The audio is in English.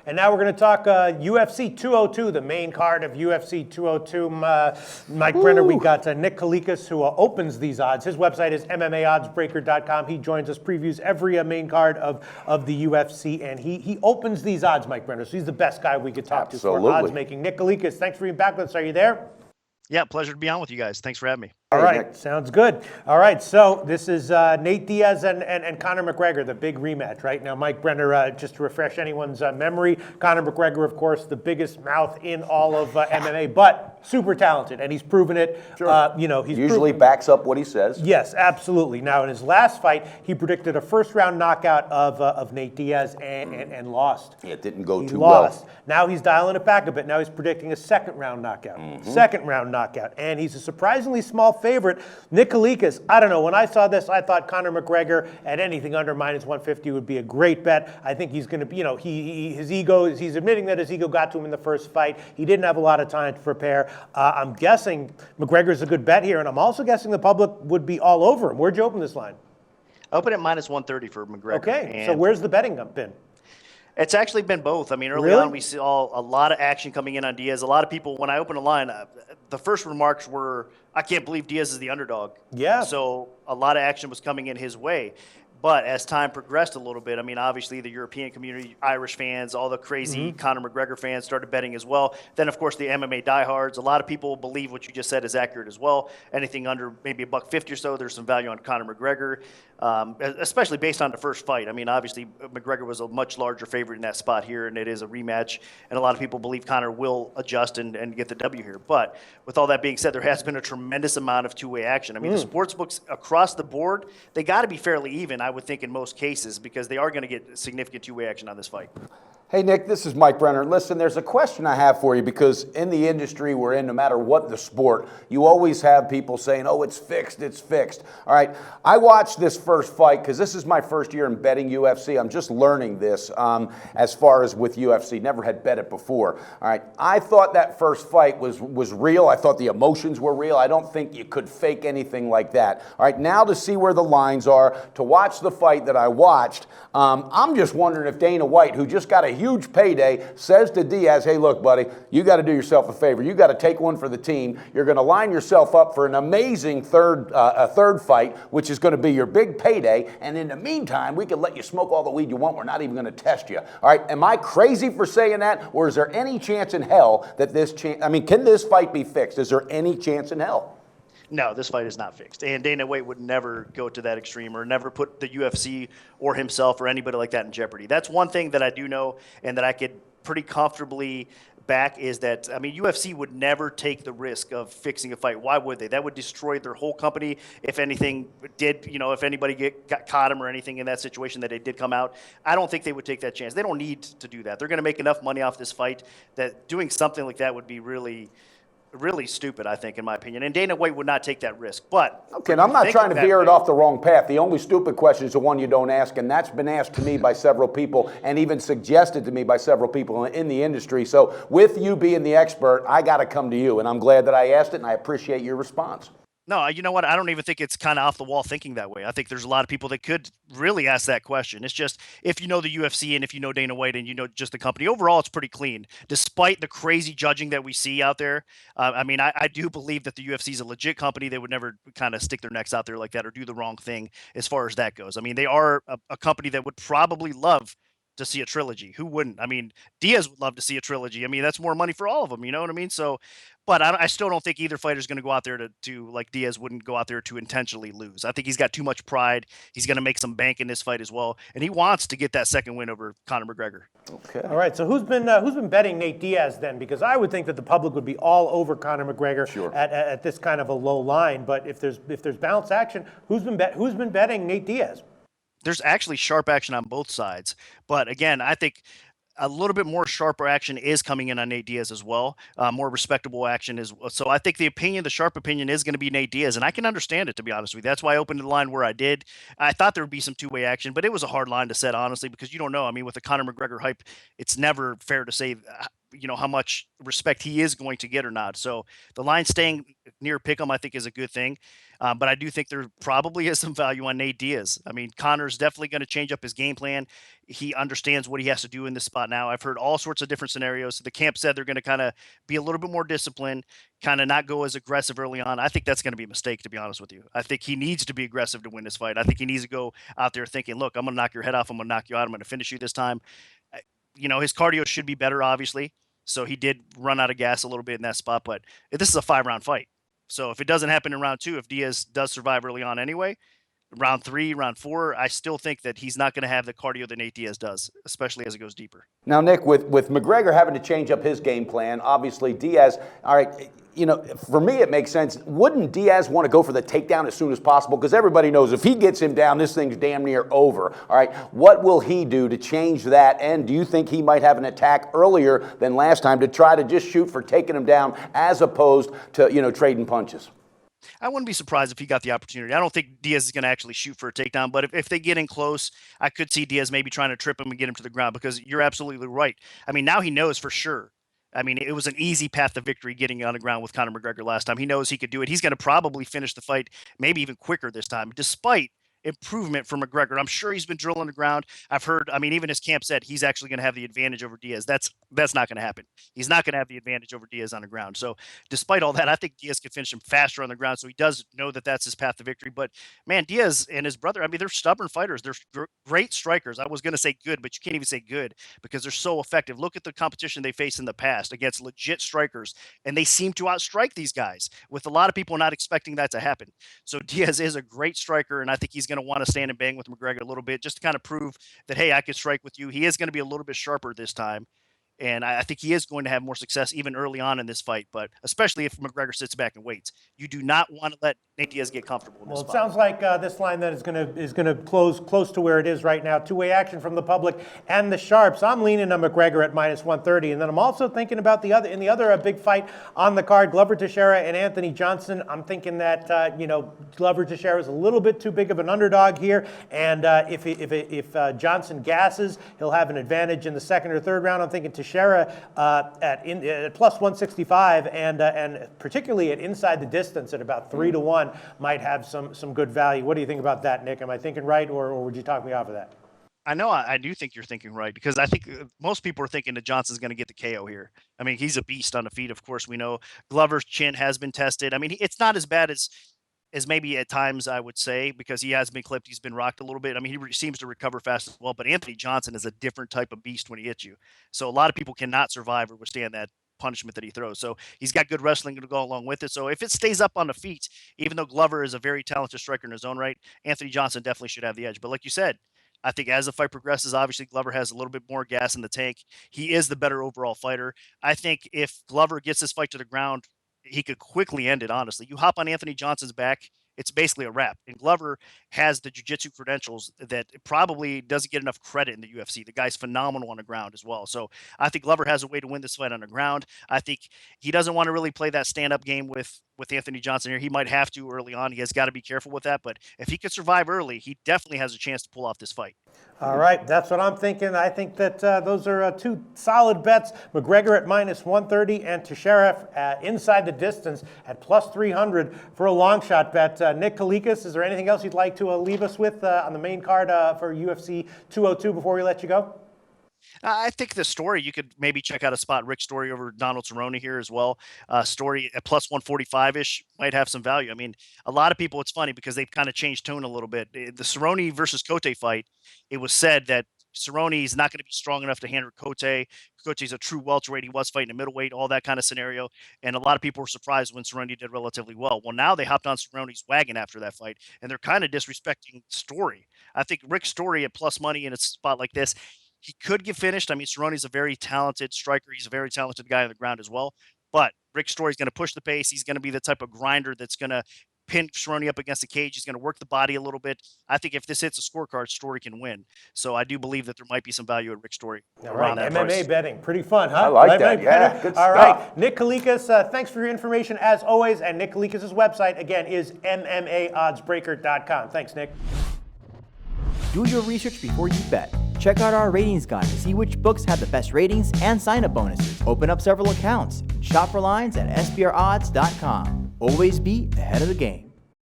And now we're going to talk UFC 202, the main card of UFC 202. Mike Brenner, we got Nick Kalikas, who opens these odds. His website is MMAoddsbreaker.com. He joins us, previews every main card of the UFC, and he opens these odds, Mike Brenner. So he's the best guy we could talk to for odds making. Nick Kalikas, thanks for being back with us. Are you there? Yeah, pleasure to be on with you guys. Thanks for having me. All right, sounds good. All right, so this is Nate Diaz and Conor McGregor, the big rematch, right? Now, Mike Brenner, just to refresh anyone's memory, Conor McGregor, of course, the biggest mouth in all of MMA, but super talented, and he's proven it. Sure. He usually backs up what he says. Yes, absolutely. Now, in his last fight, he predicted a first-round knockout of Nate Diaz and lost. It didn't go too well. well. Now he's dialing it back a bit. Now he's predicting a second-round knockout. Second-round knockout, and he's a surprisingly small favorite. Nick Kalikas, I don't know. When I saw this, I thought Conor McGregor at anything under minus 150 would be a great bet. I think he's going to be, his ego, he's admitting that his ego got to him in the first fight. He didn't have a lot of time to prepare. I'm guessing McGregor's a good bet here, and I'm also guessing the public would be all over him. Where'd you open this line? Open at minus 130 for McGregor. Okay, so where's the betting been? It's actually been both. I mean, early on we saw a lot of action coming in on Diaz. A lot of people, when I opened a line, the first remarks were, I can't believe Diaz is the underdog. Yeah. So a lot of action was coming in his way. But as time progressed a little bit, I mean, obviously the European community, Irish fans, all the crazy Conor McGregor fans started betting as well. Then, of course, the MMA diehards. A lot of people believe what you just said is accurate as well. Anything under maybe $150 or so, there's some value on Conor McGregor, especially based on the first fight. I mean, obviously, McGregor was a much larger favorite in that spot here, and it is a rematch. And a lot of people believe Conor will adjust and get the W here. But with all that being said, there has been a tremendous amount of two-way action. I mean, the sports books across the board, they got to be fairly even, I would think, in most cases, because they are going to get significant two-way action on this fight. Hey, Nick, this is Mike Brenner. Listen, there's a question I have for you, because in the industry we're in, no matter what the sport, you always have people saying, oh, it's fixed, it's fixed. All right, I watched this first fight because this is my first year in betting UFC. I'm just learning this as far as with UFC. Never had bet it before. All right, I thought that first fight was real. I thought the emotions were real. I don't think you could fake anything like that. All right, now to see where the lines are, to watch the fight that I watched, I'm just wondering if Dana White, who just got a huge payday, says to Diaz, hey, look, buddy, you got to do yourself a favor. You got to take one for the team. You're going to line yourself up for an amazing third fight, which is going to be your big payday. And in the meantime, we can let you smoke all the weed you want. We're not even going to test you. All right. Am I crazy for saying that? Or is there any chance in hell that can this fight be fixed? Is there any chance in hell? No, this fight is not fixed. And Dana White would never go to that extreme or never put the UFC or himself or anybody like that in jeopardy. That's one thing that I do know and that I could pretty comfortably back is that, I mean, UFC would never take the risk of fixing a fight. Why would they? That would destroy their whole company if anything did, if anybody got caught him or anything in that situation that it did come out. I don't think they would take that chance. They don't need to do that. They're going to make enough money off this fight that doing something like that would be really stupid, I think, in my opinion. And Dana White would not take that risk. But okay, and I'm not trying to veer it off the wrong path. The only stupid question is the one you don't ask, and that's been asked to me by several people and even suggested to me by several people in the industry. So with you being the expert, I got to come to you, and I'm glad that I asked it, and I appreciate your response. No, you know what? I don't even think it's kind of off the wall thinking that way. I think there's a lot of people that could really ask that question. It's just, if you know the UFC and if you know Dana White and you know just the company, overall it's pretty clean. Despite the crazy judging that we see out there, I mean, I do believe that the UFC is a legit company. They would never kind of stick their necks out there like that or do the wrong thing as far as that goes. I mean, they are a company that would probably love to see a trilogy. Who wouldn't? I mean, Diaz would love to see a trilogy. I mean, that's more money for all of them. You know what I mean? So, but I still don't think either fighter is going to go out there to like Diaz wouldn't go out there to intentionally lose. I think he's got too much pride. He's going to make some bank in this fight as well, and he wants to get that second win over Conor McGregor. Okay. All right. So who's been betting Nate Diaz then? Because I would think that the public would be all over Conor McGregor at this kind of a low line. But if there's bounce action, who's been betting Nate Diaz? There's actually sharp action on both sides. But again, I think a little bit more sharper action is coming in on Nate Diaz as well. More respectable action is. So I think the sharp opinion is going to be Nate Diaz. And I can understand it, to be honest with you. That's why I opened the line where I did. I thought there would be some two-way action, but it was a hard line to set, honestly, because you don't know. I mean, with the Conor McGregor hype, it's never fair to say how much respect he is going to get or not. So the line staying near pick'em, I think, is a good thing. But I do think there probably is some value on Nate Diaz. I mean, Conor's definitely going to change up his game plan. He understands what he has to do in this spot now. I've heard all sorts of different scenarios. The camp said they're going to kind of be a little bit more disciplined, kind of not go as aggressive early on. I think that's going to be a mistake, to be honest with you. I think he needs to be aggressive to win this fight. I think he needs to go out there thinking, look, I'm going to knock your head off. I'm going to knock you out. I'm going to finish you this time. His cardio should be better, obviously. So he did run out of gas a little bit in that spot, but this is a 5-round fight. So if it doesn't happen in round 2, if Diaz does survive early on anyway, round 3, round 4, I still think that he's not going to have the cardio that Nate Diaz does, especially as it goes deeper. Now, Nick, with McGregor having to change up his game plan, obviously Diaz, all right, for me it makes sense. Wouldn't Diaz want to go for the takedown as soon as possible? Because everybody knows if he gets him down, this thing's damn near over. All right, what will he do to change that? And do you think he might have an attack earlier than last time to try to just shoot for taking him down as opposed to, trading punches? I wouldn't be surprised if he got the opportunity. I don't think Diaz is going to actually shoot for a takedown, but if they get in close, I could see Diaz maybe trying to trip him and get him to the ground, because you're absolutely right. I mean, now he knows for sure. I mean, it was an easy path to victory getting on the ground with Conor McGregor last time. He knows he could do it. He's going to probably finish the fight maybe even quicker this time, despite improvement from McGregor. I'm sure he's been drilling the ground. I've heard, even his camp said he's actually going to have the advantage over Diaz. That's not going to happen. He's not going to have the advantage over Diaz on the ground. So despite all that, I think Diaz could finish him faster on the ground. So he does know that that's his path to victory. But man, Diaz and his brother, they're stubborn fighters. They're great strikers. I was going to say good, but you can't even say good because they're so effective. Look at the competition they faced in the past against legit strikers, and they seem to outstrike these guys, with a lot of people not expecting that to happen. So Diaz is a great striker, and I think he's going to want to stand and bang with McGregor a little bit just to kind of prove that, hey, I can strike with you. He is going to be a little bit sharper this time. And I think he is going to have more success even early on in this fight, but especially if McGregor sits back and waits. You do not want to let Nate Diaz get comfortable in this spot. It sounds like this line then is going to close to where it is right now. Two-way action from the public and the sharps. I'm leaning on McGregor at -130, and then I'm also thinking about the other big fight on the card, Glover Teixeira and Anthony Johnson. I'm thinking that Glover Teixeira is a little bit too big of an underdog here, and if Johnson gasses, he'll have an advantage in the second or third round. I'm thinking Teixeira at +165, and particularly at inside the distance at about 3-1 might have some good value. What do you think about that, Nick? Am I thinking right, or would you talk me off of that? I know I do think you're thinking right, because I think most people are thinking that Johnson's going to get the KO here. I mean, he's a beast on the feet, of course, we know. Glover's chin has been tested. I mean, it's not as bad as maybe at times I would say, because he has been clipped, he's been rocked a little bit. I mean, he seems to recover fast as well, but Anthony Johnson is a different type of beast when he hits you. So a lot of people cannot survive or withstand that punishment that he throws. So he's got good wrestling to go along with it. So if it stays up on the feet, even though Glover is a very talented striker in his own right, Anthony Johnson definitely should have the edge. But like you said, I think as the fight progresses, obviously Glover has a little bit more gas in the tank. He is the better overall fighter. I think if Glover gets this fight to the ground, he could quickly end it, honestly. You hop on Anthony Johnson's back, it's basically a wrap. And Glover has the jiu-jitsu credentials that probably doesn't get enough credit in the UFC. The guy's phenomenal on the ground as well. So I think Glover has a way to win this fight on the ground. I think he doesn't want to really play that stand-up game with Anthony Johnson here. He might have to early on. He has got to be careful with that. But if he could survive early, he definitely has a chance to pull off this fight. All right, that's what I'm thinking. I think that those are two solid bets. McGregor at -130 and Teixeira inside the distance at +300 for a long shot bet. Nick Kalikas, is there anything else you'd like to leave us with on the main card for UFC 202 before we let you go? I think the Story, you could maybe check out a spot. Rick Story over Donald Cerrone here as well. Story at +145-ish might have some value. I mean, a lot of people, it's funny because they've kind of changed tone a little bit. The Cerrone versus Cote fight, it was said that Cerrone is not going to be strong enough to handle Cote. Cote's a true welterweight. He was fighting a middleweight, all that kind of scenario. And a lot of people were surprised when Cerrone did relatively well. Well, now they hopped on Cerrone's wagon after that fight, and they're kind of disrespecting Story. I think Rick Story at plus money in a spot like this, he could get finished. I mean, Cerrone's a very talented striker. He's a very talented guy on the ground as well. But Rick Story's going to push the pace. He's going to be the type of grinder that's going to pin Cerrone up against the cage. He's going to work the body a little bit. I think if this hits a scorecard, Story can win. So I do believe that there might be some value at Rick Story. All right, MMA price. Betting. Pretty fun, huh? I like that. Yeah, good All stuff. right, Nick Kalikas, thanks for your information as always. And Nick Kalikas' website, again, is MMAoddsbreaker.com. Thanks, Nick. Do your research before you bet. Check out our ratings guide to see which books have the best ratings and sign-up bonuses. Open up several accounts and shop for lines at sbrodds.com. Always be ahead of the game.